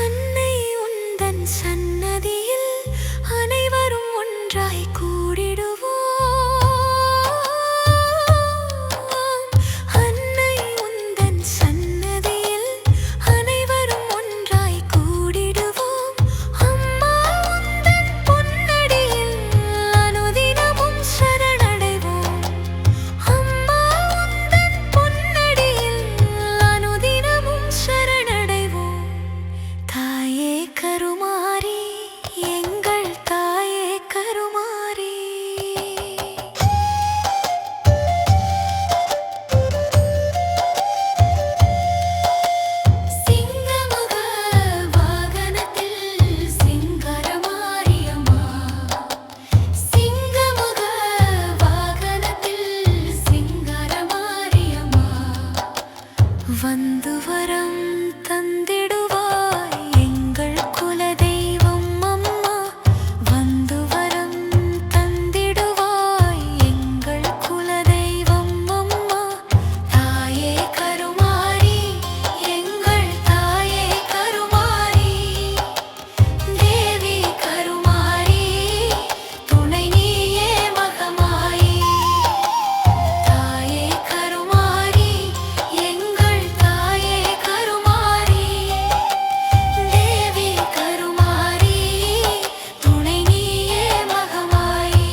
அன்னை உந்தன் சன்னதியில் அனைவரும் ஒன்றாய் கூடிடுவோம். அன்னை உந்தன் சன்னதியில் அனைவரும் ஒன்றாய் கூடிடுவோம். அம்மா உந்தன் பொன்னடியில் அனுதினமும் சரணடைவோம். அம்மா உந்தன் பொன்னடியில் அனுதினமும் சரணடைவோம். தாயே கருமாரி, எங்கள் தாயே கருமாரி. சிங்கமுக வாகனத்தில் சிங்காரமாரியம்மா. சிங்கமுக வாகனத்தில் சிங்காரமாரியம்மா. வந்து வரம் தந்திடுவாய் எங்கள் குலதெய்வம் அம்மா. வந்து வரம் தந்திடுவாய் எங்கள் குலதெய்வம் அம்மா. தாயே கருமாரி, எங்கள் தாயே கருமாரி. தேவி கருமாரி, துணை நீயே மகமாயி. தாயே கருமாரி, எங்கள் தாயே கருமாரி. தேவி கருமாரி, துணை நீயே மகமாயி.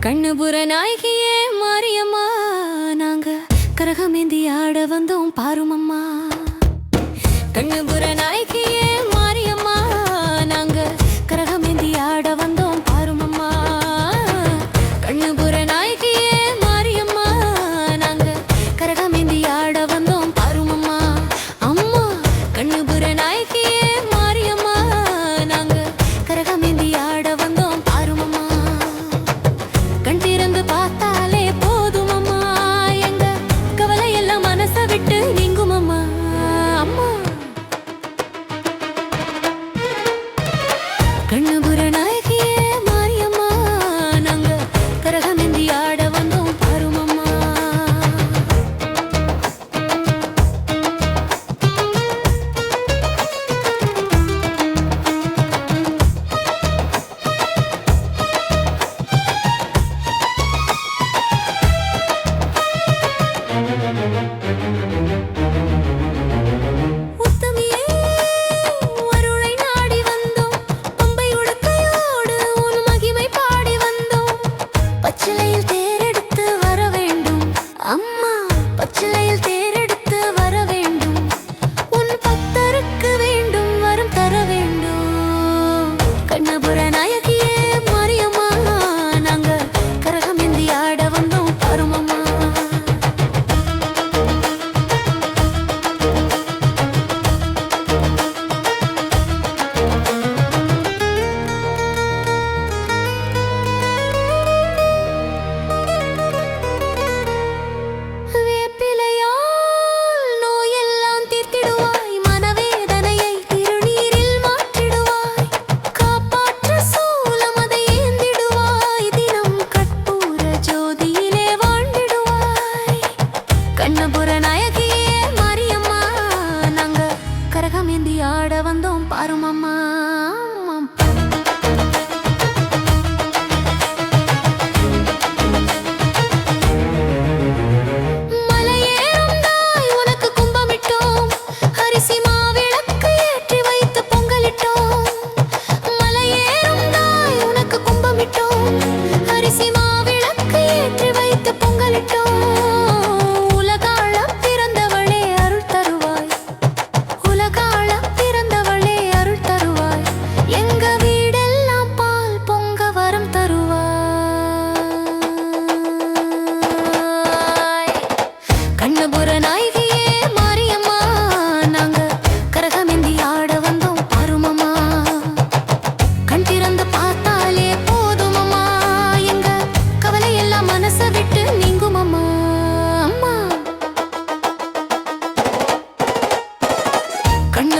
கண்ணபுர நாயகியே மாரியம்மா, நாங்க கரகமேந்தி ஆட வந்தோம் பாருமம்மா. கண்ணபுர நாயகியே மாரியம்மா, நாங்க கரகமேந்தி ஆட வந்தோம் பாருமம்மா. கண்ணபுர நாயகியே மாரியம்மா, நாங்க கரகமேந்தி ஆட வந்தோம் பாருமம்மா. அம்மா கண்ணபுர நாயகியே மாரியம்மா, நாங்க கரகமேந்தி ஆட வந்தோம் பாருமம்மா. கண் திறந்து பார்த்தாலே போதும் அம்மா, எங்க கவலை எல்லாம் மனச விட்டு நீங்கும் அம்மா. அம்மா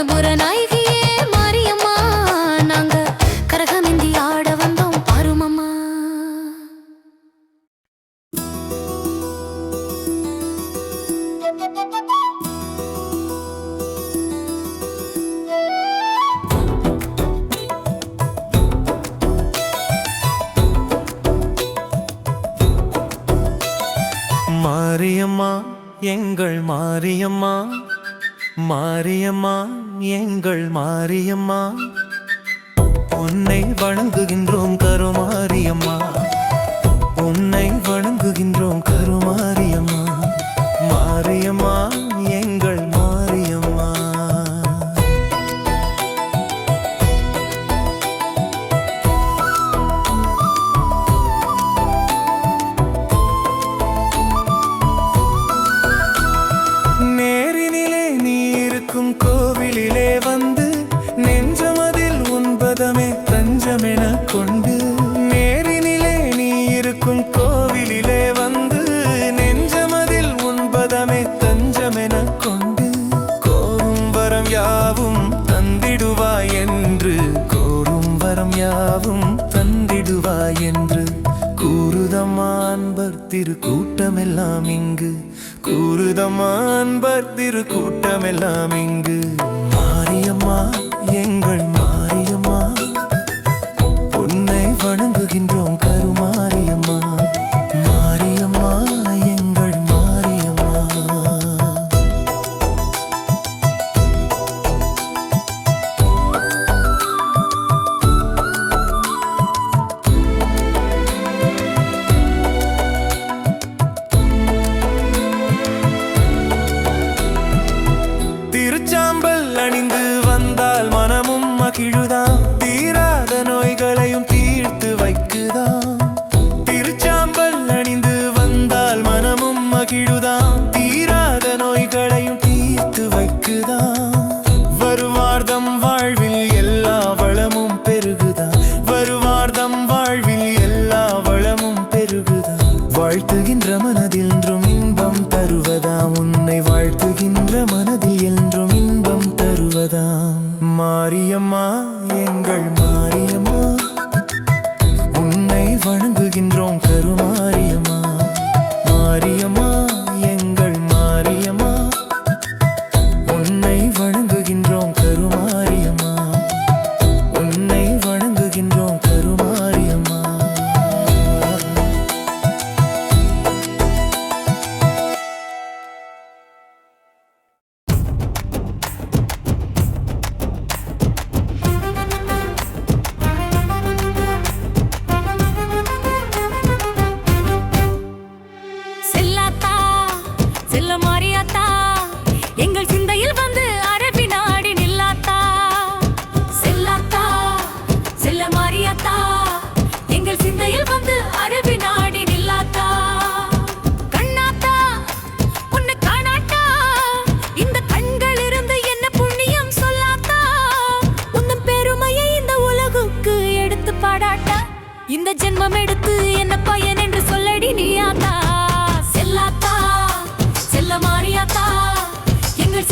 கண்ணபுர நாயகியே மாரியம்மா நாங்க கரகமேந்தி ஆட வந்தோம் பாருமம்மா. மாரியம்மா எங்கள் மாரியம்மா, மாரியம்மா எங்கள் மாரியம்மா, உன்னை வணங்குகின்றோம் கருமாரியம்மா, உன்னை வணங்குகின்றோம் கருமாரியம்மா, மாரியம்மா எங்கள் மாரியம்மா. நேரினிலே நீ இருக்கும் கோவிலிலே வந்து நெஞ்சமதில் உன்பதமே தஞ்சமென கொண்டு, நேரினிலே நீ இருக்கும் கோவிலிலே வந்து நெஞ்சமதில் உன்பதமே தஞ்சமென கொண்டு, கோரும் வரம் யாவும் தந்திடுவாய் என்று, கோரும் வரம் யாவும் தந்திடுவாய் என்று கூறுதம்மா அன்பர் திருக்கூட்டமெல்லாம் இங்கு, கூறுதம்மா அன்பர் திருக்கூட்டமெல்லாம் இங்கு. மாரியம்மா எங்கள் மாரியம்மா, உன்னை வணங்குகின்றோம் கருமாரியம்மா, மாரியம்மா எங்கள் மாரியம்மா. திருச்சாம்பல் அணிந்து வந்தால் மனமும் மகிழுதாம், தீராத நோய்களையும் தீர்த்து வைக்குதாம். திருச்சாம்பல் அணிந்து வந்தால் மனமும் மகிழுதாம், தீராத நோய்களையும் தீர்த்து வைக்குதாம். வருவார்தம் வாழ்வில் எல்லா வளமும் பெருகுதாம், வருவார்தம் வாழ்வில் எல்லா வளமும் பெருகுதாம். வாழ்த்துகின்ற மனதில் என்றும் இன்பம் தருவதாம், உன்னை வாழ்த்துகின்ற மனதில் என்றும் இன்பம் தருவதாம். மாரியம்மா எங்கள் மாரியம்மா, உன்னை வணங்குகின்றோம் கருமாரியம்மா, மாரியம்மா எங்கள் மாரியம்மா, உன்னை வணங்குகின்றோம் கருமாரியம்மா, உன்னை வணங்குகின்றோம் கருமாரியம்மா. செல்லாத்தா செல்ல மாரியாத்தா எங்கள் சிந்தையில் வந்து அரபி நாடி நில்லாத்தா, செல்லாத்தா செல்ல மாரியாத்தா எங்கள் சிந்தையில் வந்து அரபி நாடி நில்லாத்தா. கண்ணாத்தா உன்னை காணாட்டா இந்த கண்கள் இருந்து என்ன புண்ணியம் சொல்லாத்தா, உந்தன் பெருமையை இந்த உலகுக்கு எடுத்து பாடாட்டா, இந்த ஜென்மம் எடுத்து என்ன பயன் என்று சொல்லடி நீயாத்தா. செல்லாத்தா செல்ல மாரியாத்தா எங்கள்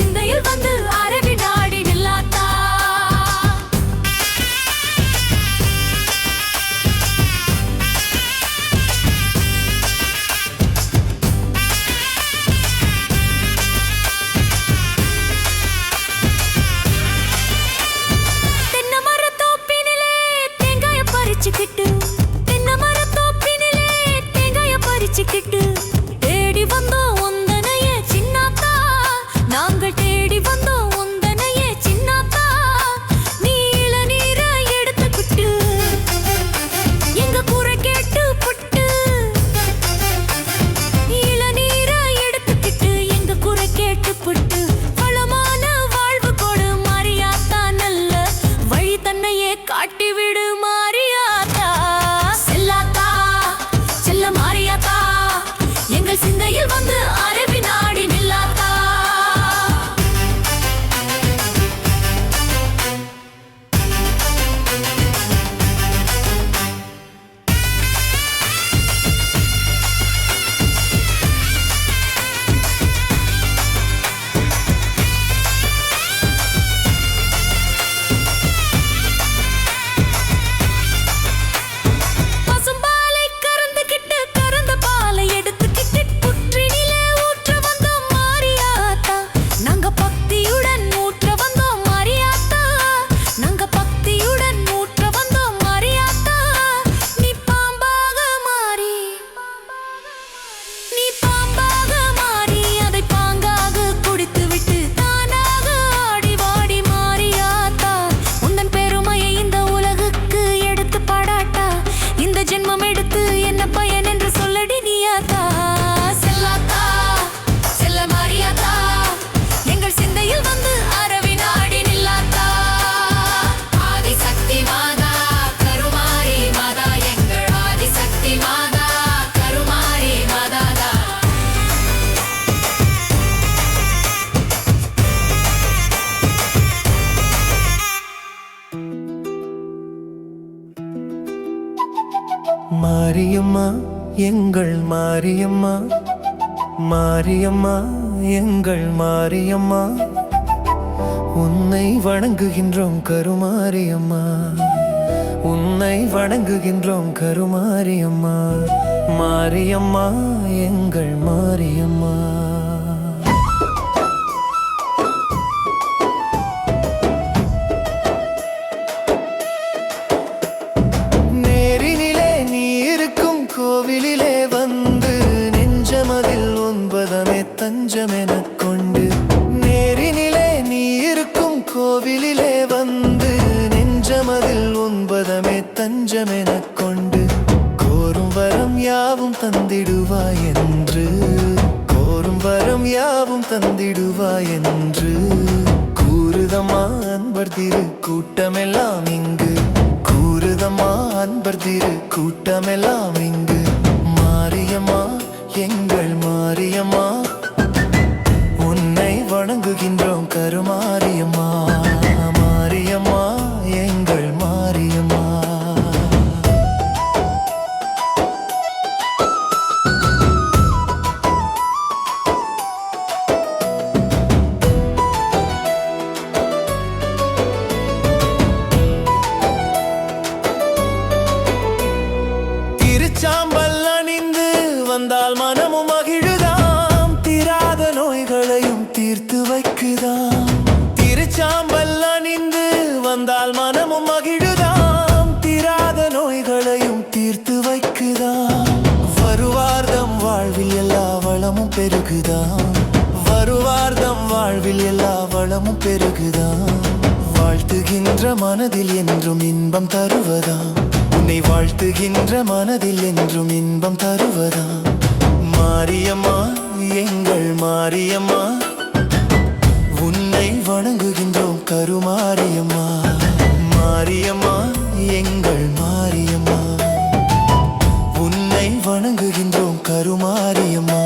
மாரியம்மா எங்கள் மாரியம்மா, மாரியம்மா எங்கள் மாரியம்மா, உன்னை வணங்குகின்றோம் கருமாரியம்மா, உன்னை வணங்குகின்றோம் கருமாரியம்மா, மாரியம்மா எங்கள் மாரியம்மா. நேரினிலே நீ இருக்கும் கோவிலிலே வந்து நெஞ்சமதில் ஒன்பதமே தஞ்சமெனக் கொண்டு, நேரினிலே நீ இருக்கும் கோவிலிலே வந்து நெஞ்சமதில் ஒன்பதமே தஞ்சமெனக் கொண்டு, கோரும் வரம் யாவும் தந்திடுவாய் என்று, கோரும் வரம் யாவும் தந்திடுவாய் என்று கூறுதம்மா அன்பர் திரு கூட்டமெல்லாம் இங்கு, கூறுதம்மா அன்பர் திரு கூட்டமெல்லாம் இங்கு. மாரியம்மா எங்கள் மாரியம்மா, உன்னை வணங்குகின்றோம் கருமாரியம்மா, மாரியம்மா எங்கள் மாரியம்மா. திருச்சாம்பல் அணிந்து வந்தால் மனமும் மகிழுதாம், தீராத நோய்களையும் தீர்த்து வைக்குதாம். திருச்சாம்பல் அணிந்து வந்தால் மனமும் மகிழுதாம், தீராத நோய்களையும் தீர்த்து வைக்குதாம். வருவார்தம் வாழ்வில் எல்லா வளமும் பெருகுதாம், வருவார்தம் வாழ்வில் எல்லா வளமும் பெருகுதாம். வாழ்த்துகின்ற மனதில் என்றும் இன்பம் தருவதாம், உன்னை வாழ்த்துகின்ற மனதில் என்றும் இன்பம் தருவதாம். மாரியம்மா எங்கள் மாரியம்மா, உன்னை வணங்குகின்றோம் கருமாரியம்மா, மாரியம்மா எங்கள் மாரியம்மா, உன்னை வணங்குகின்றோம் கருமாரியம்மா.